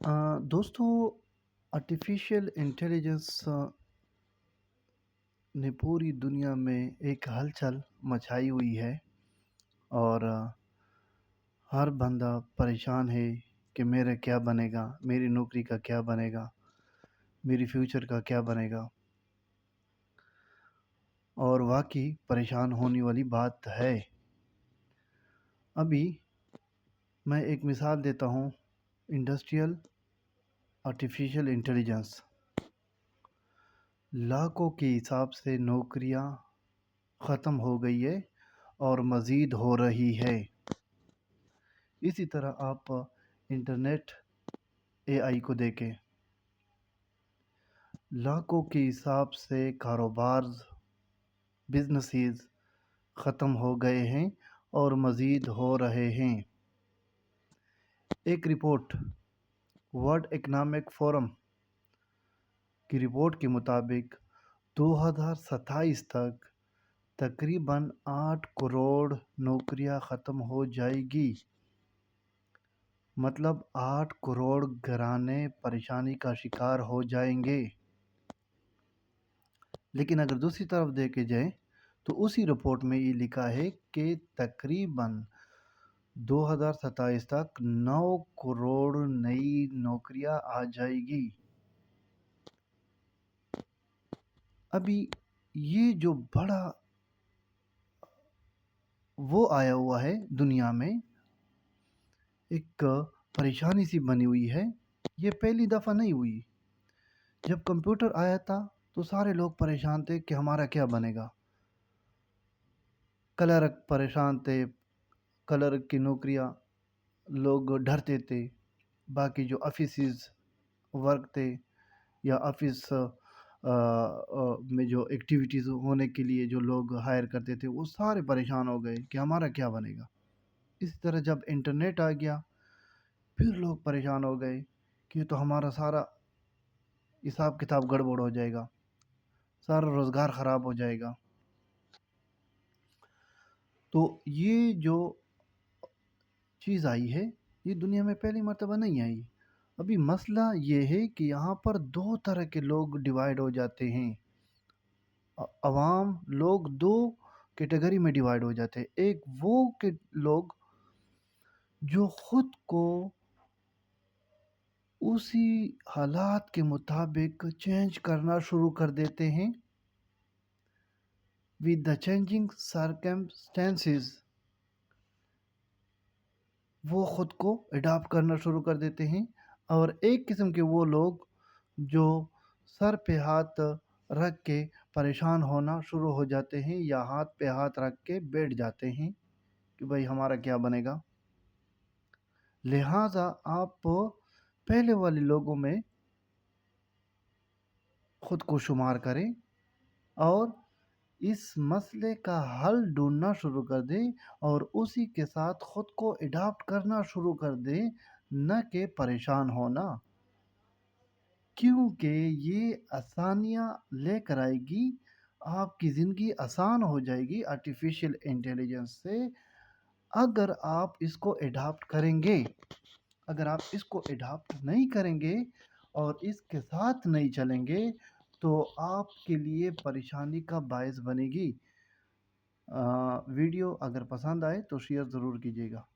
दोस्तों, artificial intelligence ने पूरी दुनिया में एक हलचल मचाई हुई है। और हर बंदा परेशान है कि मेरा क्या बनेगा, मेरी नौकरी का क्या बनेगा, मेरी फ्यूचर का क्या बनेगा। और वाकई परेशान होने वाली बात है। अभी मैं एक मिसाल देता हूँ। इंडस्ट्रियल आर्टिफिशियल इंटेलिजेंस लाखों के हिसाब से नौकरियां ख़त्म हो गई है और मज़ीद हो रही है। इसी तरह आप इंटरनेट एआई को देखें। लाखों के हिसाब से कारोबार बिजनेसेस ख़त्म हो गए हैं और मज़ीद हो रहे हैं। एक रिपोर्ट वर्ल्ड इकनॉमिक फोरम की रिपोर्ट के मुताबिक 2027 तक तकरीबन 8 करोड़ नौकरियां ख़त्म हो जाएगी। मतलब 8 करोड़ घराने परेशानी का शिकार हो जाएंगे। लेकिन अगर दूसरी तरफ देखे जाए तो उसी रिपोर्ट में ये लिखा है कि तकरीबन 2027 तक 9 करोड़ नई नौकरियां आ जाएगी। अभी ये जो बड़ा वो आया हुआ है दुनिया में, एक परेशानी सी बनी हुई है। ये पहली दफ़ा नहीं हुई। जब कंप्यूटर आया था तो सारे लोग परेशान थे कि हमारा क्या बनेगा। क्लर्क परेशान थे, क्लर्क की नौकरियां लोग डरते थे। बाकी जो ऑफिसेस वर्क थे या ऑफिस में जो एक्टिविटीज़ होने के लिए जो लोग हायर करते थे, वो सारे परेशान हो गए कि हमारा क्या बनेगा। इसी तरह जब इंटरनेट आ गया, फिर लोग परेशान हो गए कि ये तो हमारा सारा हिसाब किताब गड़बड़ हो जाएगा, सारा रोज़गार ख़राब हो जाएगा। तो ये जो चीज़ आई है, ये दुनिया में पहली मर्तबा नहीं आई। अभी मसला ये है कि यहाँ पर दो तरह के लोग डिवाइड हो जाते हैं। अवाम लोग दो कैटेगरी में डिवाइड हो जाते हैं। एक वो के लोग जो खुद को उसी हालात के मुताबिक चेंज करना शुरू कर देते हैं। विद द चेंजिंग सर्कमस्टेंसेस वो ख़ुद को अडॉप्ट करना शुरू कर देते हैं। और एक किस्म के वो लोग जो सर पे हाथ रख के परेशान होना शुरू हो जाते हैं या हाथ पे हाथ रख के बैठ जाते हैं कि भाई हमारा क्या बनेगा। लिहाजा आप पहले वाले लोगों में ख़ुद को शुमार करें और इस मसले का हल ढूंढना शुरू कर दें और उसी के साथ ख़ुद को अडॉप्ट करना शुरू कर दें, न कि परेशान होना। क्योंकि ये आसानियाँ लेकर आएगी, आपकी ज़िंदगी आसान हो जाएगी आर्टिफिशियल इंटेलिजेंस से, अगर आप इसको अडॉप्ट करेंगे। अगर आप इसको अडॉप्ट नहीं करेंगे और इसके साथ नहीं चलेंगे तो आपके लिए परेशानी का बायस बनेगी। वीडियो अगर पसंद आए तो शेयर ज़रूर कीजिएगा।